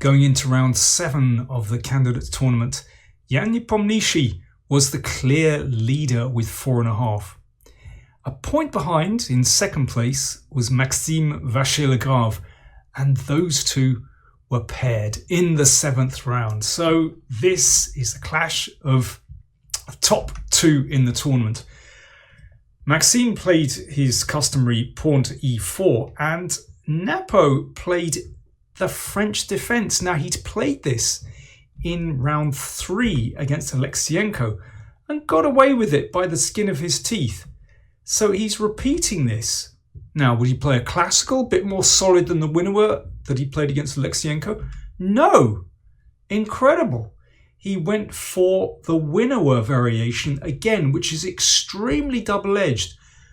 Going into round 7 of the candidates tournament, Jan Nepomniachtchi was the clear leader with 4.5. A point behind in second place was Maxime Vachier-Lagrave, and those two were paired in the 7th round. So this is the clash of the top 2 in the tournament. Maxime played his customary pawn to e4 and Nepo played the French defense. Now he'd played this in round 3 against Alexienko and got away with it by the skin of his teeth. So he's repeating this. Now, would he play a classical, bit more solid than the winner that he played against Alexienko? No! Incredible. He went for the winner variation again, which is extremely double-edged.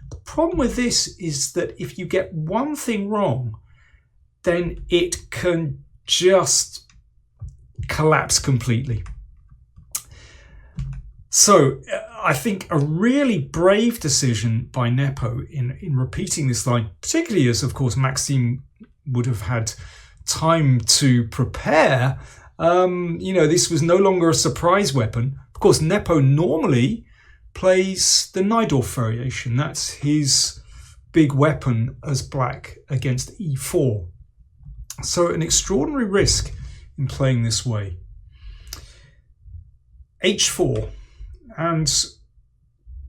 The problem with this is that if you get one thing wrong, then it can just collapse completely. So I think a really brave decision by Nepo in repeating this line, particularly as, of course, Maxime would have had time to prepare. This was no longer a surprise weapon. Of course, Nepo normally plays the Najdorf variation. That's his big weapon as black against e4. So an extraordinary risk in playing this way. h4. And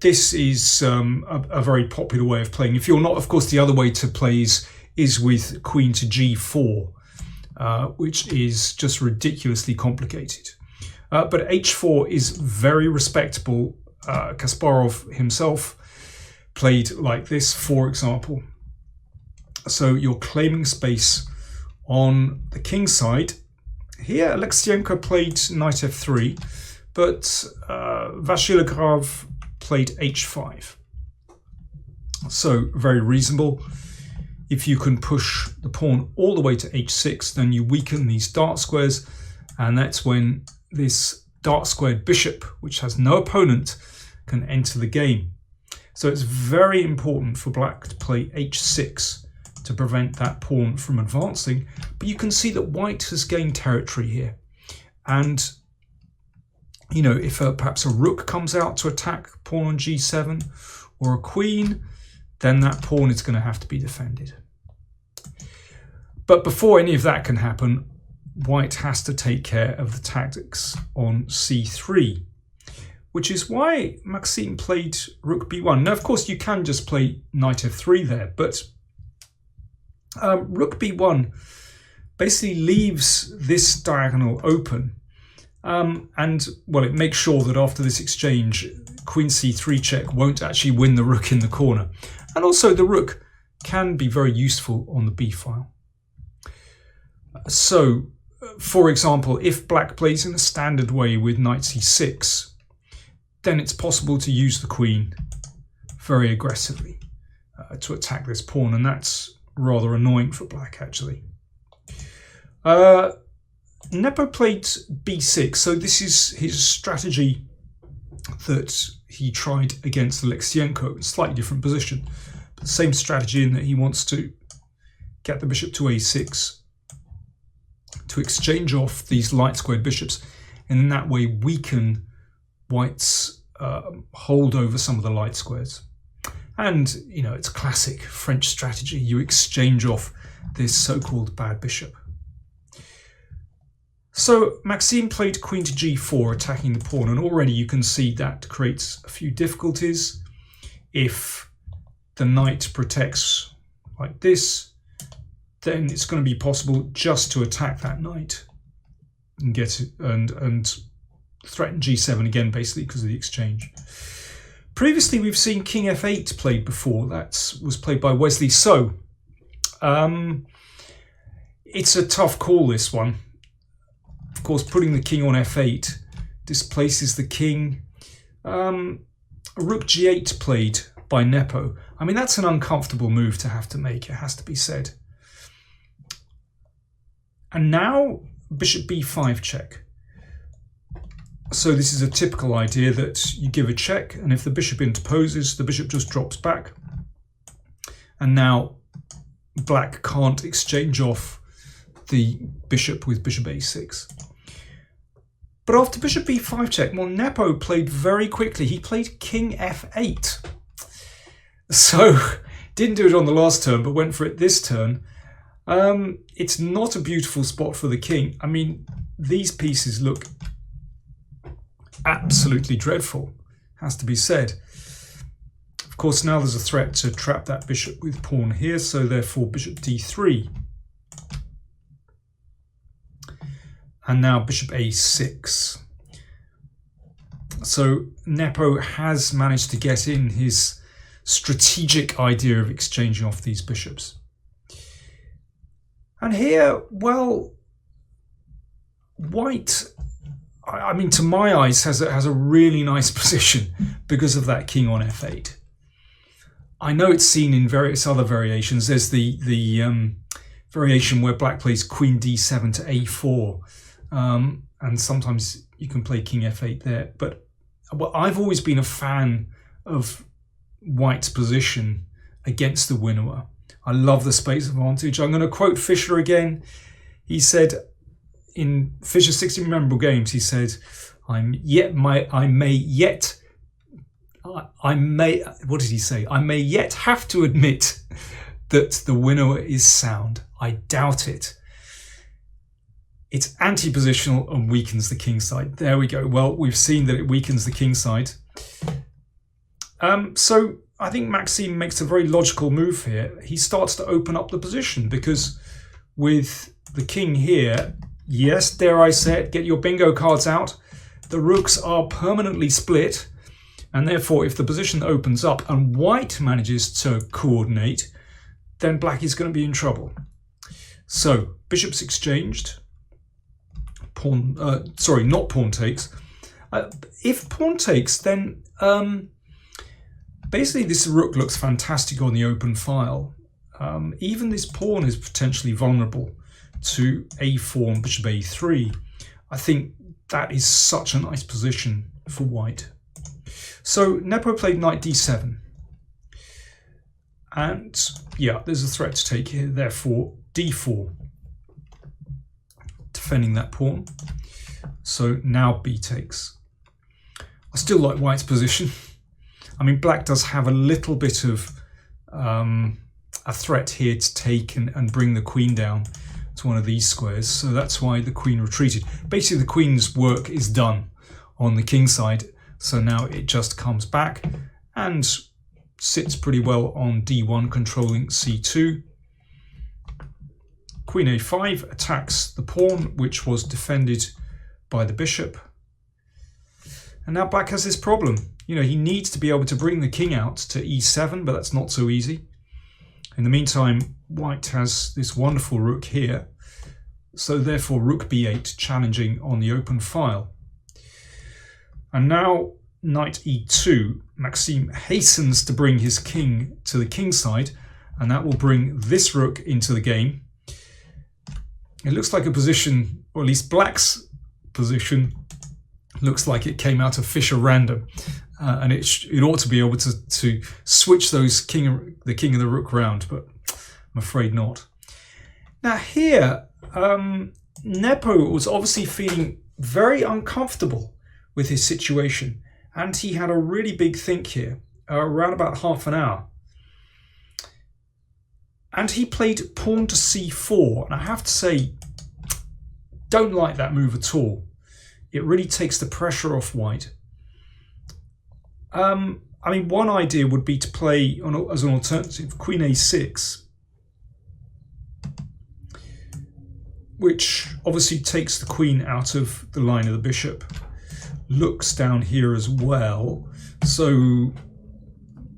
this is a very popular way of playing. If you're not, of course, the other way to play is with queen to g4, which is just ridiculously complicated. But h4 is very respectable. Kasparov himself played like this, for example. So you're claiming space on the king side. Here, Alexienko played knight f3, but Vachier-Lagrave played h5. So very reasonable. If you can push the pawn all the way to h6, then you weaken these dark squares, and that's when this dark squared bishop, which has no opponent, can enter the game. So it's very important for black to play h6 to prevent that pawn from advancing. But you can see that white has gained territory here. And, if perhaps a rook comes out to attack pawn on g7 or a queen, then that pawn is going to have to be defended. But before any of that can happen, white has to take care of the tactics on c3, which is why Maxime played rook b1. Now, of course, you can just play knight f3 there, but rook b1 basically leaves this diagonal open. It makes sure that after this exchange, queen c3 check won't actually win the rook in the corner. And also the rook can be very useful on the b file. So, for example, if black plays in a standard way with knight c6, then it's possible to use the queen very aggressively to attack this pawn, and that's rather annoying for black, actually. Nepo played b6, so this is his strategy that he tried against Alexienko, in a slightly different position, but the same strategy in that he wants to get the bishop to a6 to exchange off these light squared bishops, and in that way weaken white's hold over some of the light squares. And, it's classic French strategy. You exchange off this so-called bad bishop. So Maxime played queen to g4, attacking the pawn, and already you can see that creates a few difficulties. If the knight protects like this, then it's going to be possible just to attack that knight and get it and threaten g7 again, basically because of the exchange. Previously, we've seen king f8 played before. That was played by Wesley So. It's a tough call, this one. Of course, putting the king on f8 displaces the king. Rook g8 played by Nepo. I mean, that's an uncomfortable move to have to make, it has to be said. And now, bishop b5 check. So this is a typical idea that you give a check, and if the bishop interposes, the bishop just drops back. And now black can't exchange off the bishop with bishop a6. But after bishop b5 check, well, Nepo played very quickly. He played king f8. So, didn't do it on the last turn, but went for it this turn. It's not a beautiful spot for the king. I mean, these pieces look absolutely dreadful, has to be said. Of course, now there's a threat to trap that bishop with pawn here, so therefore bishop d3. And now bishop a6. So Nepo has managed to get in his strategic idea of exchanging off these bishops. And here, well, white, I mean, to my eyes, has a really nice position because of that king on f8. I know it's seen in various other variations. There's the variation where black plays queen d7 to a4. And sometimes you can play king f8 there. But well, I've always been a fan of white's position against the winnower. I love the space advantage. I'm going to quote Fischer again. He said in Fischer's 60 Memorable Games, he said, I may yet have to admit that the winnower is sound. I doubt it. It's anti-positional and weakens the king side. There we go. Well, we've seen that it weakens the king side. So I think Maxime makes a very logical move here. He starts to open up the position because with the king here, yes, dare I say it, get your bingo cards out. The rooks are permanently split, and therefore if the position opens up and white manages to coordinate, then black is going to be in trouble. So bishops exchanged. Not pawn takes. If pawn takes, then basically this rook looks fantastic on the open file. Even this pawn is potentially vulnerable to a4 and bishop a3. I think that is such a nice position for white. So Nepo played knight d7. And yeah, there's a threat to take here, therefore d4. Defending that pawn. So now b takes. I still like white's position. I mean, black does have a little bit of a threat here to take and bring the queen down to one of these squares. So that's why the queen retreated. Basically, the queen's work is done on the king side. So now it just comes back and sits pretty well on d1, controlling c2. Queen a5 attacks the pawn, which was defended by the bishop. And now black has this problem. You know, he needs to be able to bring the king out to e7, but that's not so easy. In the meantime, white has this wonderful rook here. So therefore, rook b8 challenging on the open file. And now, knight e2, Maxime hastens to bring his king to the king side, and that will bring this rook into the game. It looks like a position, or at least black's position, looks like it came out of Fischer random. And it ought to be able to switch those the king and the rook round, but I'm afraid not. Now here, Nepo was obviously feeling very uncomfortable with his situation, and he had a really big think here, around about half an hour. And he played pawn to c4, and I have to say, don't like that move at all. It really takes the pressure off white. I mean, one idea would be to play as an alternative queen a6, which obviously takes the queen out of the line of the bishop. Looks down here as well. So,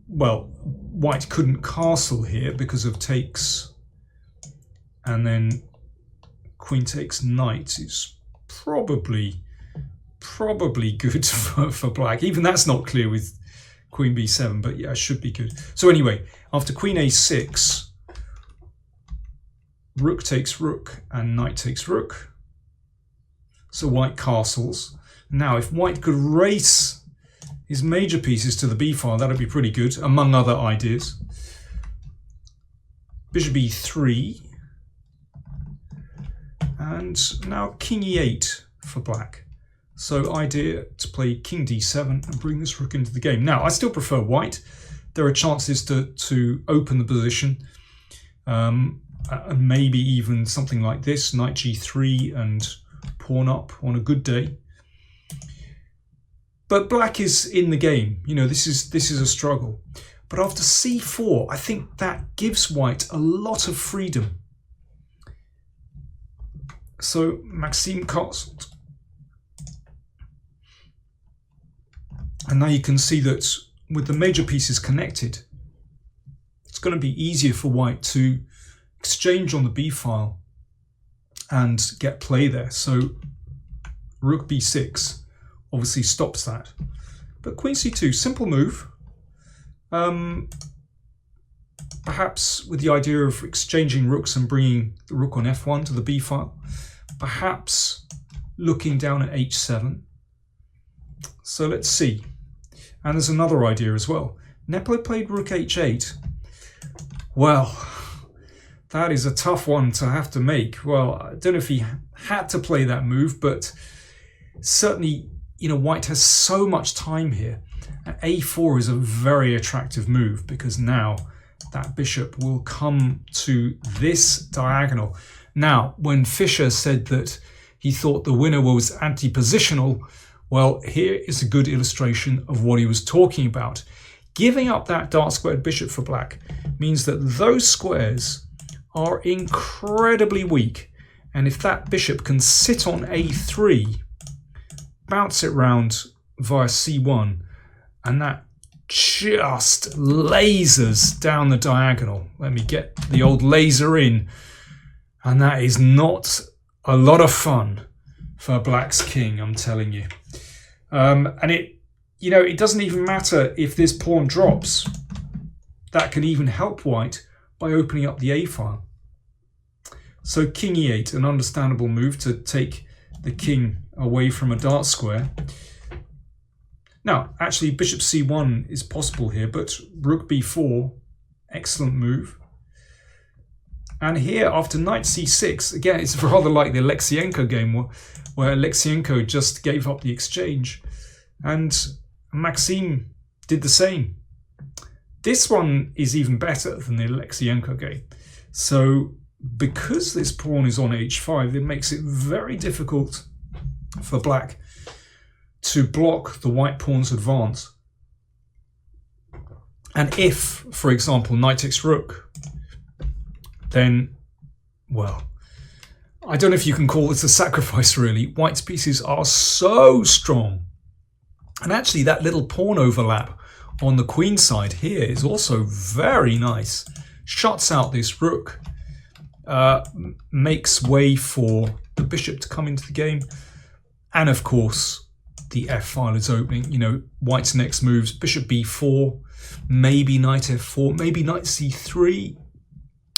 well, white couldn't castle here because of takes, and then queen takes knight is probably good for black. Even that's not clear with queen b7, but yeah, it should be good. So anyway, after queen a6, rook takes rook and knight takes rook. So white castles. Now, if white could race his major pieces to the b file, that would be pretty good, among other ideas. Bishop e3. And now king e8 for black. So idea to play king d7 and bring this rook into the game. Now I still prefer white. There are chances to open the position, and maybe even something like this, knight g3 and pawn up on a good day. But black is in the game. You know, this is a struggle. But after c4, I think that gives white a lot of freedom. So Maxime castled. And now you can see that with the major pieces connected, it's going to be easier for white to exchange on the b file and get play there. So rook b6 obviously stops that. But queen c2, simple move. Perhaps with the idea of exchanging rooks and bringing the rook on f1 to the b file. Perhaps looking down at h7. So let's see. And there's another idea as well. Nepo played rook h8. Well, that is a tough one to have to make. Well, I don't know if he had to play that move, but certainly, you know, white has so much time here. A4 is a very attractive move because now that bishop will come to this diagonal. Now, when Fischer said that he thought the winner was anti-positional, well, here is a good illustration of what he was talking about. Giving up that dark squared bishop for black means that those squares are incredibly weak. And if that bishop can sit on a3, bounce it round via c1, and that just lasers down the diagonal. Let me get the old laser in. And that is not a lot of fun for black's king, I'm telling you. And it doesn't even matter if this pawn drops. That can even help white by opening up the a file. So king e8, an understandable move to take the king away from a dark square. Now, actually, bishop c1 is possible here, but rook b4, excellent move. And here, after knight c6, again, it's rather like the Alexienko game where Alexienko just gave up the exchange. And Maxime did the same. This one is even better than the Alexienko game. So because this pawn is on h5, it makes it very difficult for black to block the white pawn's advance. And if, for example, knight takes rook, then, well, I don't know if you can call this a sacrifice really. White's pieces are so strong. And actually that little pawn overlap on the queen side here is also very nice. Shuts out this rook, makes way for the bishop to come into the game. And of course, the f file is opening. You know, white's next moves, bishop b4, maybe knight f4, maybe knight c3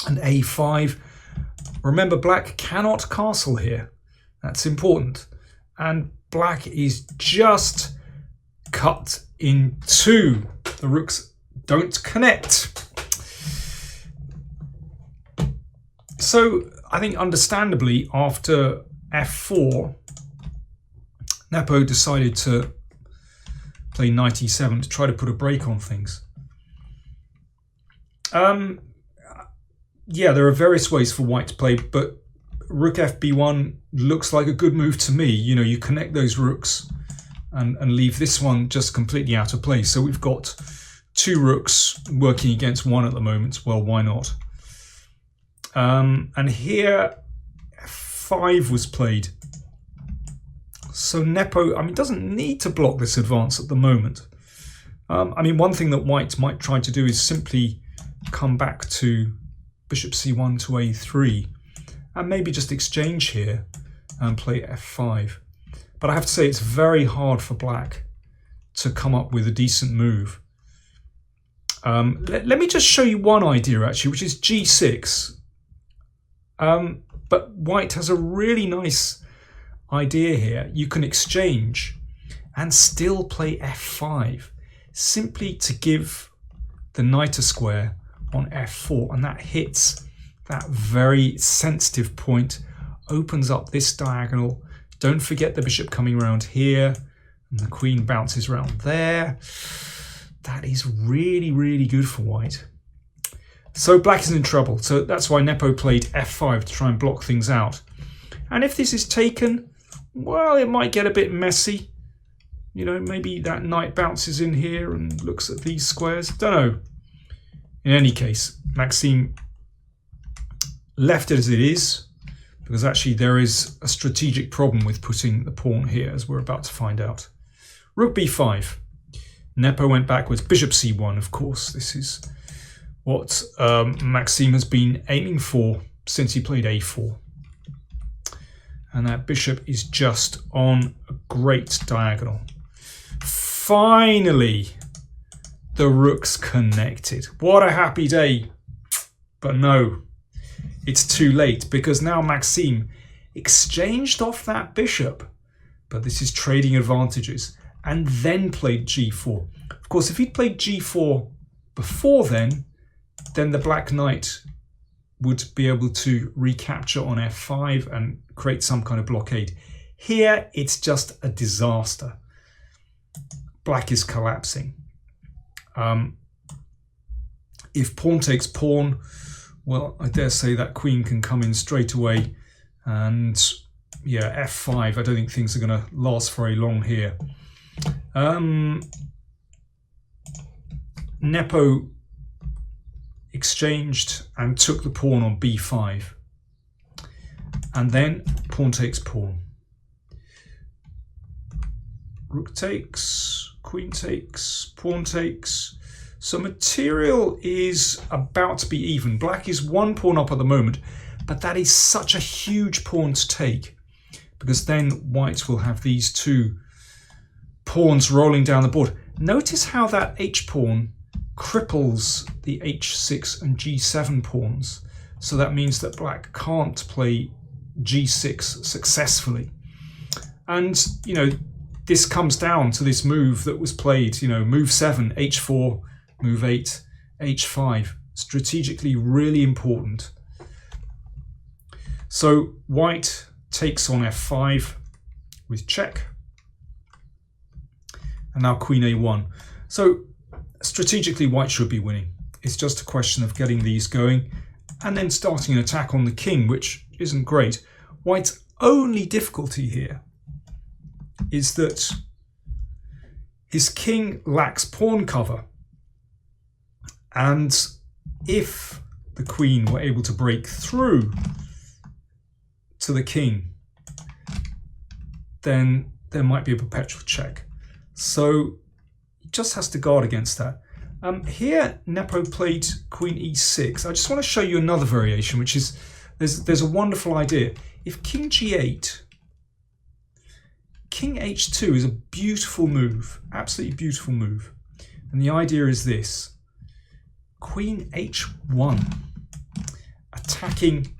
and a5. Remember, black cannot castle here. That's important. And black is just cut in two. The rooks don't connect. So I think understandably after f4, Nepo decided to play knight e7 to try to put a break on things. Yeah, there are various ways for white to play, but rook fb1 looks like a good move to me. You know, you connect those rooks and leave this one just completely out of play. So we've got two rooks working against one at the moment. Well, why not? And here f5 was played. So Nepo, doesn't need to block this advance at the moment. One thing that white might try to do is simply come back to bishop c1 to a3 and maybe just exchange here and play f5. But I have to say it's very hard for black to come up with a decent move. Let me just show you one idea actually, which is g6. But white has a really nice idea here. You can exchange and still play f5 simply to give the knight a square on f4, and that hits that very sensitive point opens up this diagonal. Don't forget the bishop coming around here, and the queen bounces around there. That is really, really good for white. So black is in trouble. So that's why Nepo played f5 to try and block things out. And if this is taken, well, it might get a bit messy. You know, maybe that knight bounces in here and looks at these squares. Don't know. In any case, Maxime left it as it is, because actually there is a strategic problem with putting the pawn here, as we're about to find out. Rook b5. Nepo went backwards. Bishop c1, of course. This is what Maxime has been aiming for since he played a4. And that bishop is just on a great diagonal. Finally, the rooks connected. What a happy day. But no, it's too late, because now Maxime exchanged off that bishop, but this is trading advantages, and then played g4. Of course, if he'd played g4 before then the black knight would be able to recapture on f5 and create some kind of blockade. Here, it's just a disaster. Black is collapsing. If pawn takes pawn, well, I dare say that queen can come in straight away. And yeah, f5, I don't think things are going to last very long here. Nepo exchanged and took the pawn on b5. And then pawn takes pawn. Rook takes, queen takes, pawn takes. So material is about to be even. Black is one pawn up at the moment, but that is such a huge pawn to take, because then white will have these two pawns rolling down the board. Notice how that h-pawn cripples the h6 and g7 pawns. So that means that black can't play g6 successfully. And, you know, this comes down to this move that was played, you know, move 7, h4, move 8, h5. Strategically really important. So white takes on f5 with check. And now queen a1. So strategically, white should be winning. It's just a question of getting these going and then starting an attack on the king, which isn't great. White's only difficulty here is that his king lacks pawn cover. And if the queen were able to break through to the king, then there might be a perpetual check. So he just has to guard against that. Here, Nepo played queen e6. I just want to show you another variation, which is, there's a wonderful idea. If king g8, king h2 is a beautiful move, absolutely beautiful move. And the idea is this: queen h1, attacking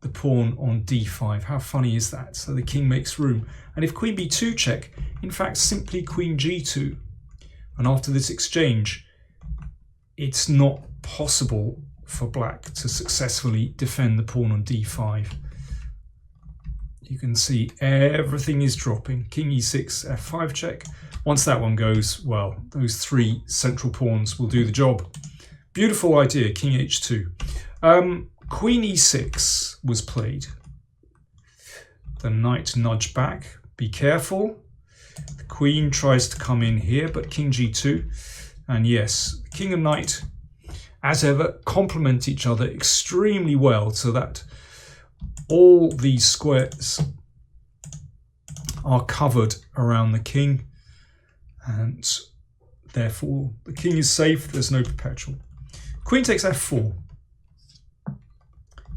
the pawn on d5. How funny is that? So the king makes room. And if queen b2 check, in fact, simply queen g2. And after this exchange, it's not possible for black to successfully defend the pawn on d5. You can see everything is dropping. King e6, f5 check. Once that one goes, well, those three central pawns will do the job. Beautiful idea, king h2. Queen e6 was played. The knight nudged back. Be careful. The queen tries to come in here, but king g2. And yes, king and knight, as ever, complement each other extremely well, so that all these squares are covered around the king, and therefore the king is safe. There's no perpetual. Queen takes f4.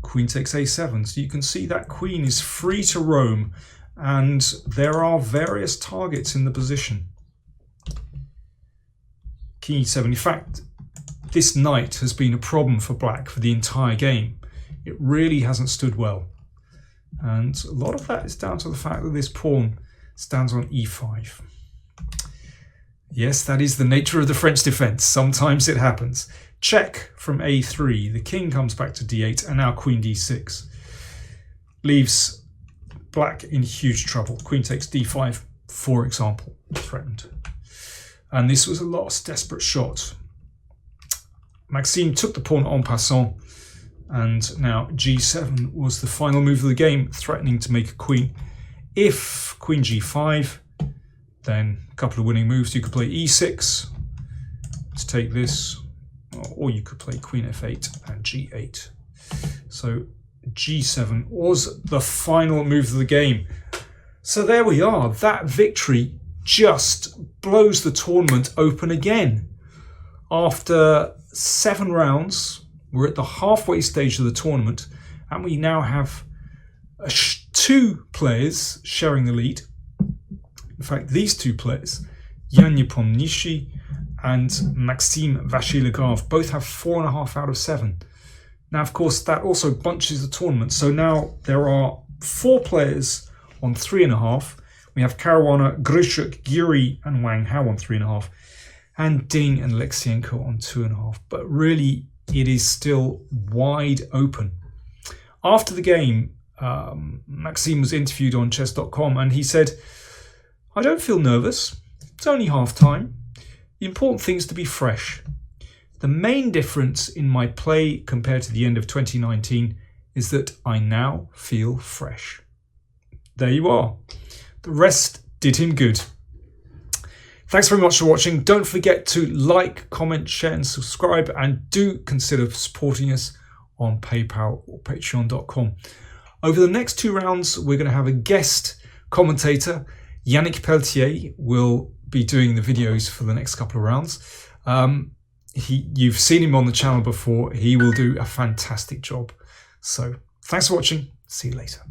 Queen takes a7. So you can see that queen is free to roam, and there are various targets in the position. King e7. In fact, this knight has been a problem for black for the entire game. It really hasn't stood well. And a lot of that is down to the fact that this pawn stands on e5. Yes, that is the nature of the French defense. Sometimes it happens. Check from a3. The king comes back to d8, and now queen d6. Leaves black in huge trouble. Queen takes d5, for example, threatened. And this was a last desperate shot. Maxime took the pawn en passant, and now g7 was the final move of the game, threatening to make a queen. If queen g5, then a couple of winning moves. You could play e6 to take this, or you could play queen f8 and g8. So g7 was the final move of the game. So there we are. That victory just blows the tournament open again. After 7 rounds, we're at the halfway stage of the tournament, and we now have 2 players sharing the lead. In fact, these 2 players, Jan Nepomniachtchi and Maxime Vachier-Lagrave, both have 4.5 out of 7. Now, of course, that also bunches the tournament. So now there are 4 players on 3.5. We have Caruana, Grishuk, Giri, and Wang Hao on 3.5, and Ding and Alexienko on 2.5. But really, it is still wide open. After the game, Maxime was interviewed on chess.com, and he said, "I don't feel nervous. It's only half time. The important thing is to be fresh. The main difference in my play compared to the end of 2019 is that I now feel fresh." There you are. The rest did him good. Thanks very much for watching. Don't forget to like, comment, share and subscribe, and do consider supporting us on PayPal or patreon.com. Over the next 2 rounds, we're going to have a guest commentator. Yannick Pelletier will be doing the videos for the next couple of rounds. You've seen him on the channel before. He will do a fantastic job. So thanks for watching. See you later.